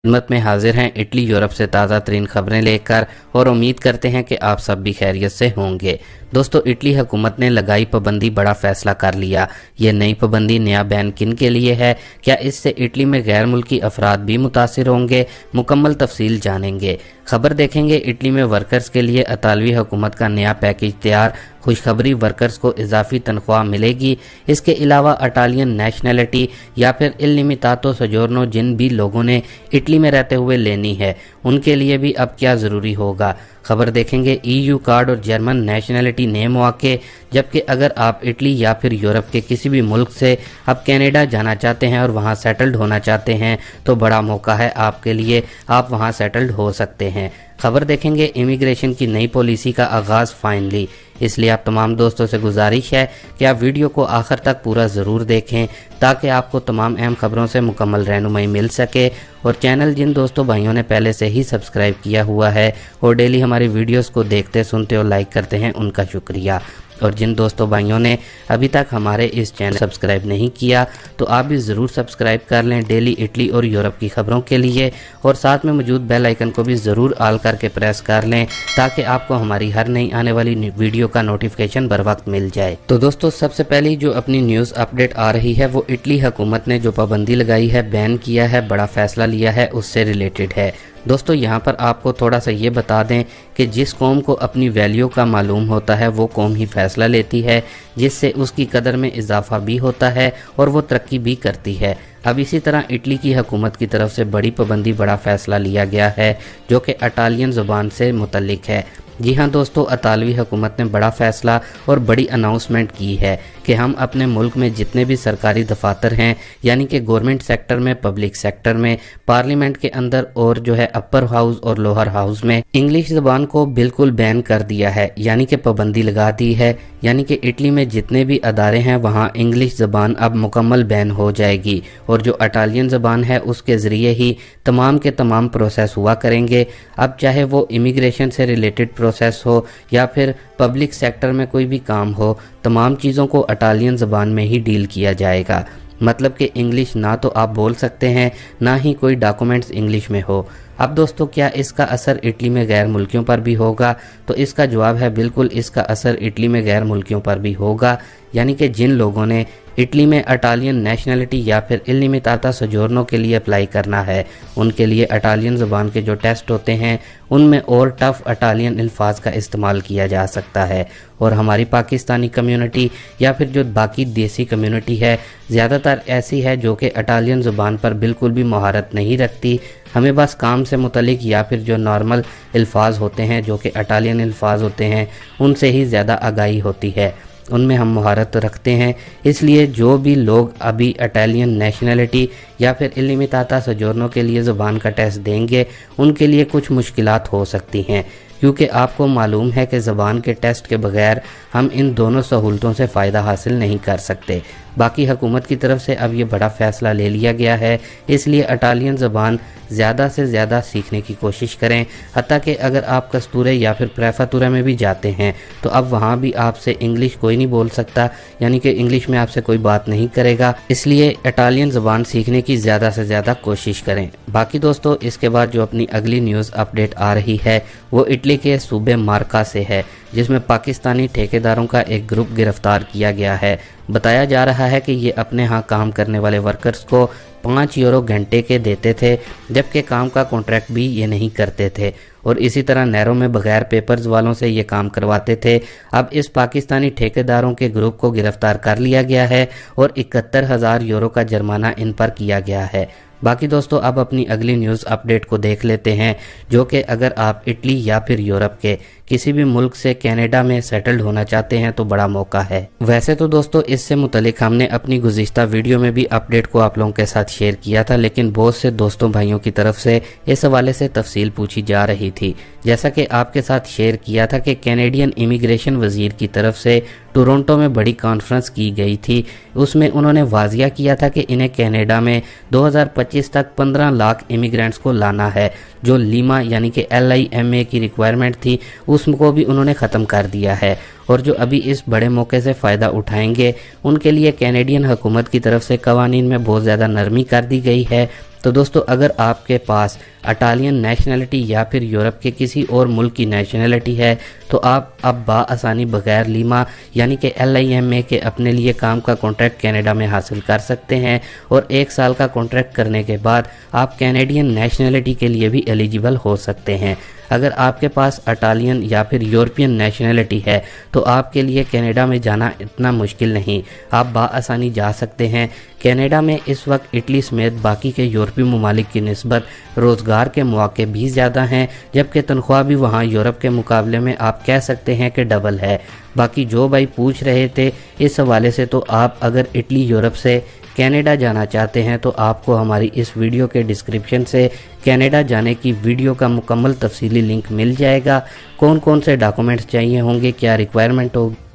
खिदमत में हाजिर हैं इटली यूरोप से ताज़ा तरीन खबरें लेकर और उम्मीद करते हैं कि आप सब भी खैरियत से होंगे। दोस्तों, इटली हुकूमत ने लगाई पाबंदी, बड़ा फैसला कर लिया। ये नई पाबंदी, नया बैन किन के लिए है? क्या इससे इटली में गैर मुल्की अफराद भी मुतासिर होंगे? मुकम्मल तफसील जानेंगे। खबर देखेंगे इटली में वर्कर्स के लिए इतालवी हुकूमत का नया पैकेज तैयार। खुशखबरी, वर्कर्स को इजाफी तनख्वाह मिलेगी। इसके अलावा इटालियन नेशनलिटी या फिर इल लिमिटातो सोजोर्नो जिन भी लोगों ने इटली में रहते हुए लेनी है, उनके लिए भी अब क्या ज़रूरी होगा। खबर देखेंगे EU कार्ड और जर्मन नेशनलिटी नए मौके। जबकि अगर आप इटली या फिर यूरोप के किसी भी मुल्क से अब कनाडा जाना चाहते हैं और वहां सेटल्ड होना चाहते हैं तो बड़ा मौका है आपके लिए, आप वहां सेटल्ड हो सकते हैं। खबर देखेंगे इमिग्रेशन की नई पॉलिसी का आगाज़ फाइनली। इसलिए आप तमाम दोस्तों से गुजारिश है कि आप वीडियो को आखिर तक पूरा ज़रूर देखें ताकि आपको तमाम अहम खबरों से मुकम्मल रहनुमाई मिल सके। और चैनल जिन दोस्तों भाइयों ने पहले से ही सब्सक्राइब किया हुआ है और डेली हमारी वीडियोस को देखते, सुनते और लाइक करते हैं, उनका शुक्रिया। और जिन दोस्तों भाइयों ने अभी तक हमारे इस चैनल सब्सक्राइब नहीं किया तो आप भी ज़रूर सब्सक्राइब कर लें डेली इटली और यूरोप की खबरों के लिए। और साथ में मौजूद बेल आइकन को भी ज़रूर ऑल करके प्रेस कर लें ताकि आपको हमारी हर नई आने वाली वीडियो का नोटिफिकेशन बर वक्त मिल जाए। तो दोस्तों, सबसे पहले जो अपनी न्यूज़ अपडेट आ रही है वो इटली हुकूमत ने जो पाबंदी लगाई है, बैन किया है, बड़ा फैसला लिया है, उससे रिलेटेड है। दोस्तों, यहाँ पर आपको थोड़ा सा ये बता दें कि जिस कौम को अपनी वैल्यू का मालूम होता है वो कौम ही फ़ैसला लेती है, जिससे उसकी कदर में इजाफा भी होता है और वो तरक्की भी करती है। अब इसी तरह इटली की हुकूमत की तरफ से बड़ी पाबंदी, बड़ा फ़ैसला लिया गया है जो कि इटालियन ज़ुबान से मुतल्लिक है। जी हाँ दोस्तों, इतालवी हुकूमत ने बड़ा फ़ैसला और बड़ी अनाउंसमेंट की है कि हम अपने मुल्क में जितने भी सरकारी दफातर हैं, यानी कि गवर्नमेंट सेक्टर में, पब्लिक सेक्टर में, पार्लियामेंट के अंदर और जो है अपर हाउस और लोअर हाउस में इंग्लिश ज़बान को बिल्कुल बैन कर दिया है, यानी कि पाबंदी लगा दी है। यानी कि इटली में जितने भी अदारे हैं वहाँ इंग्लिश ज़बान अब मुकम्मल बैन हो जाएगी और जो इटालियन ज़बान है उसके ज़रिए ही तमाम के तमाम प्रोसेस हुआ करेंगे। अब चाहे वो इमिग्रेशन से रिलेटेड प्रोसेस हो या फिर पब्लिक सेक्टर में कोई भी काम हो, तमाम चीज़ों को इटालियन ज़बान में ही डील किया जाएगा। मतलब कि इंग्लिश ना तो आप बोल सकते हैं, ना ही कोई डॉक्यूमेंट्स इंग्लिश में हो। अब दोस्तों, क्या इसका असर इटली में गैर मुल्कियों पर भी होगा? तो इसका जवाब है बिल्कुल, इसका असर इटली में गैर मुल्कियों पर भी होगा। यानी कि जिन लोगों ने इटली में इटालियन नेशनलिटी या फिर इल लिमिटातो सोजोर्नो के लिए अप्लाई करना है, उनके लिए इटालियन ज़बान के जो टेस्ट होते हैं उनमें और टफ़ इटालियन अल्फाज का इस्तेमाल किया जा सकता है। और हमारी पाकिस्तानी कम्युनिटी या फिर जो बाकी देसी कम्युनिटी है, ज़्यादातर ऐसी है जो कि इटालियन ज़बान पर बिल्कुल भी महारत नहीं रखती। हमें बस काम से मुतलिक या फिर जो नॉर्मल अल्फाज होते हैं जो कि इटालियन अल्फाज होते हैं उनसे ही ज़्यादा आगाही होती है, उनमें हम महारत रखते हैं। इसलिए जो भी लोग अभी इटालियन नेशनलिटी या फिर इल लिमिटातो सोजोर्नो के लिए ज़ुबान का टेस्ट देंगे उनके लिए कुछ मुश्किलात हो सकती हैं, क्योंकि आपको मालूम है कि ज़बान के टेस्ट के बगैर हम इन दोनों सहूलतों से फ़ायदा हासिल नहीं कर सकते। बाकी हुकूमत की तरफ से अब ये बड़ा फ़ैसला ले लिया गया है, इसलिए इटालियन ज़बान ज़्यादा से ज़्यादा सीखने की कोशिश करें। हत्ता कि अगर आप कस्तूरे या फिर प्रेफातुरा में भी जाते हैं तो अब वहाँ भी आपसे इंग्लिश कोई नहीं बोल सकता, यानी कि इंग्लिश में आपसे कोई बात नहीं करेगा। इसलिए इटालियन ज़बान सीखने की ज़्यादा से ज़्यादा कोशिश करें। बाकी दोस्तों, इसके बाद जो अपनी अगली न्यूज़ अपडेट आ रही है वो इटली के सूबे मार्का से है, जिसमें पाकिस्तानी ठेकेदारों का एक ग्रुप गिरफ्तार किया गया है। बताया जा रहा है कि ये अपने यहाँ काम करने वाले वर्कर्स को 5 यूरो घंटे के देते थे, जबकि काम का कॉन्ट्रैक्ट भी ये नहीं करते थे और इसी तरह नहरों में बगैर पेपर्स वालों से ये काम करवाते थे। अब इस पाकिस्तानी ठेकेदारों के ग्रुप को गिरफ्तार कर लिया गया है और 71,000 यूरो का जुर्माना इन पर किया गया है। बाकी दोस्तों, अब अपनी अगली न्यूज़ अपडेट को देख लेते हैं, जो कि अगर आप इटली या फिर यूरोप के किसी भी मुल्क से कनाडा में सेटल्ड होना चाहते हैं तो बड़ा मौका है। वैसे तो दोस्तों, इससे मुतलिक हमने अपनी गुज़िश्ता वीडियो में भी अपडेट को आप लोगों के साथ शेयर किया था, लेकिन बहुत से दोस्तों भाइयों की तरफ से इस हवाले से तफसील पूछी जा रही थी। जैसा कि आपके साथ शेयर किया था कि कैनेडियन इमिग्रेशन वजीर की तरफ से टोरंटो में बड़ी कॉन्फ्रेंस की गई थी, उसमें उन्होंने वाजिया किया था कि इन्हें कनाडा में 2025 तक 15 लाख इमिग्रेंट्स को लाना है। जो लीमा यानी कि LIMA की रिक्वायरमेंट थी उसको भी उन्होंने ख़त्म कर दिया है। और जो अभी इस बड़े मौके से फ़ायदा उठाएंगे उनके लिए कैनेडियन हुकूमत की तरफ से कवानीन में बहुत ज़्यादा नरमी कर दी गई है। تو دوستو اگر آپ کے پاس اٹالین نیشنلٹی یا پھر یورپ کے کسی اور ملک کی نیشنلٹی ہے تو آپ اب بآسانی بغیر لیما یعنی کہ LIMA کے اپنے لیے کام کا کانٹریکٹ کینیڈا میں حاصل کر سکتے ہیں، اور 1 سال کا کانٹریکٹ کرنے کے بعد آپ کینیڈین نیشنلٹی کے لیے بھی ایلیجیبل ہو سکتے ہیں۔ اگر آپ کے پاس اٹالین یا پھر یورپین نیشنلٹی ہے تو آپ کے لیے کینیڈا میں جانا اتنا مشکل نہیں، آپ بآسانی جا سکتے ہیں۔ کینیڈا میں اس وقت اٹلی سمیت باقی کے یورپی ممالک کی نسبت روزگار کے مواقع بھی زیادہ ہیں، جبکہ تنخواہ بھی وہاں یورپ کے مقابلے میں آپ کہہ سکتے ہیں کہ ڈبل ہے۔ باقی جو بھائی پوچھ رہے تھے اس حوالے سے، تو آپ اگر اٹلی یورپ سے کینیڈا جانا چاہتے ہیں تو آپ کو ہماری اس ویڈیو کے ڈسکرپشن سے کینیڈا جانے کی ویڈیو کا مکمل تفصیلی لنک مل جائے گا۔ کون کون سے ڈاکومنٹس چاہیے ہوں گے، کیا ریکوائرمنٹ ہوگی۔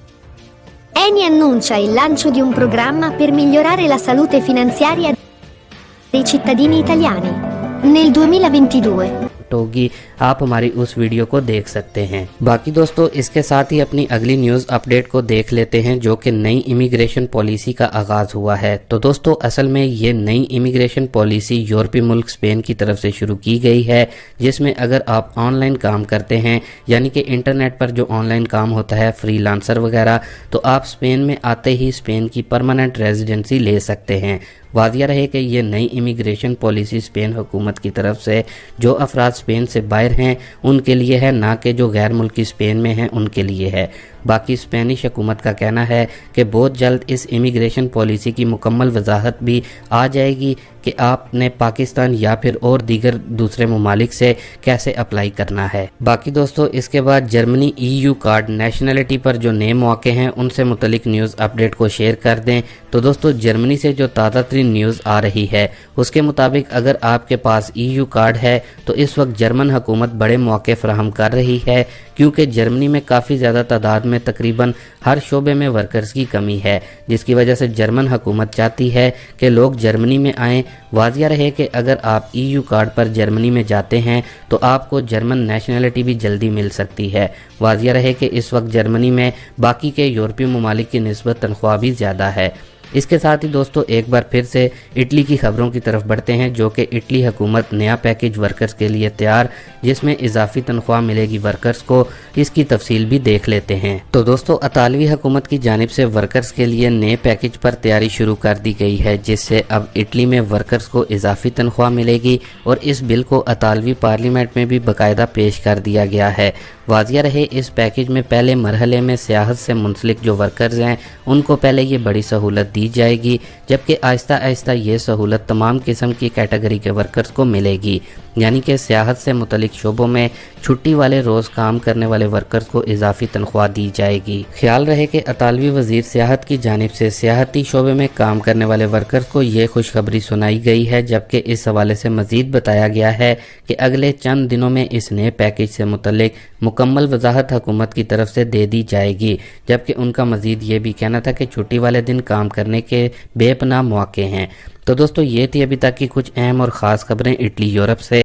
Eni annuncia il lancio di un programma per migliorare la salute finanziaria dei cittadini italiani. Nel 2022. ہوگی، آپ ہماری اس ویڈیو کو دیکھ سکتے ہیں۔ باقی دوستو اس کے ساتھ ہی اپنی اگلی نیوز اپڈیٹ کو دیکھ لیتے ہیں، جو کہ نئی امیگریشن پالیسی کا آغاز ہوا ہے۔ تو دوستو اصل میں یہ نئی امیگریشن پالیسی یورپی ملک اسپین کی طرف سے شروع کی گئی ہے، جس میں اگر آپ آن لائن کام کرتے ہیں، یعنی کہ انٹرنیٹ پر جو آن لائن کام ہوتا ہے، فری لانسر وغیرہ، تو آپ اسپین میں آتے ہی اسپین کی پرماننٹ ریزیڈنسی لے سکتے ہیں۔ واضح رہے کہ یہ نئی امیگریشن پالیسی اسپین حکومت کی طرف سے جو افراد اسپین سے باہر ہیں ان کے لیے ہے، نہ کہ جو غیر ملکی اسپین میں ہیں ان کے لیے ہے۔ باقی اسپینش حکومت کا کہنا ہے کہ بہت جلد اس امیگریشن پالیسی کی مکمل وضاحت بھی آ جائے گی کہ آپ نے پاکستان یا پھر اور دیگر دوسرے ممالک سے کیسے اپلائی کرنا ہے۔ باقی دوستو اس کے بعد جرمنی EU کارڈ نیشنلٹی پر جو نئے مواقع ہیں ان سے متعلق نیوز اپڈیٹ کو شیئر کر دیں۔ تو دوستو جرمنی سے جو تازہ ترین نیوز آ رہی ہے اس کے مطابق اگر آپ کے پاس EU کارڈ ہے تو اس وقت جرمن حکومت بڑے مواقع فراہم کر رہی ہے، کیونکہ جرمنی میں کافی زیادہ تعداد میں تقریباً ہر شعبے میں ورکرز کی کمی ہے، جس کی وجہ سے جرمن حکومت چاہتی ہے کہ لوگ جرمنی میں آئیں۔ واضح رہے کہ اگر آپ EU کارڈ پر جرمنی میں جاتے ہیں تو آپ کو جرمن نیشنلٹی بھی جلدی مل سکتی ہے۔ واضح رہے کہ اس وقت جرمنی میں باقی کے یورپی ممالک کی نسبت تنخواہ بھی زیادہ ہے۔ اس کے ساتھ ہی دوستو ایک بار پھر سے اٹلی کی خبروں کی طرف بڑھتے ہیں، جو کہ اٹلی حکومت نیا پیکیج ورکرز کے لیے تیار، جس میں اضافی تنخواہ ملے گی ورکرز کو۔ اس کی تفصیل بھی دیکھ لیتے ہیں۔ تو دوستو اطالوی حکومت کی جانب سے ورکرز کے لیے نئے پیکیج پر تیاری شروع کر دی گئی ہے، جس سے اب اٹلی میں ورکرز کو اضافی تنخواہ ملے گی، اور اس بل کو اطالوی پارلیمنٹ میں بھی باقاعدہ پیش کر دیا گیا ہے۔ واضح رہے اس پیکیج میں پہلے مرحلے میں سیاحت سے منسلک جو ورکرز ہیں ان کو پہلے یہ بڑی سہولت دی جائے گی، جبکہ آہستہ آہستہ یہ سہولت تمام قسم کی کیٹیگری کے ورکرز کو ملے گی، یعنی کہ سیاحت سے متعلق شعبوں میں چھٹی والے روز کام کرنے والے ورکرز کو اضافی تنخواہ دی جائے گی۔ خیال رہے کہ اطالوی وزیر سیاحت کی جانب سے سیاحتی شعبے میں کام کرنے والے ورکرز کو یہ خوشخبری سنائی گئی ہے، جبکہ اس حوالے سے مزید بتایا گیا ہے کہ اگلے چند دنوں میں اس نئے پیکیج سے متعلق مکمل وضاحت حکومت کی طرف سے دے دی جائے گی، جبکہ ان کا مزید یہ بھی کہنا تھا کہ چھٹی والے دن کام کرنے کے بے پناہ مواقع ہیں۔ تو دوستو یہ تھی ابھی تک کی کچھ اہم اور خاص خبریں اٹلی یورپ سے۔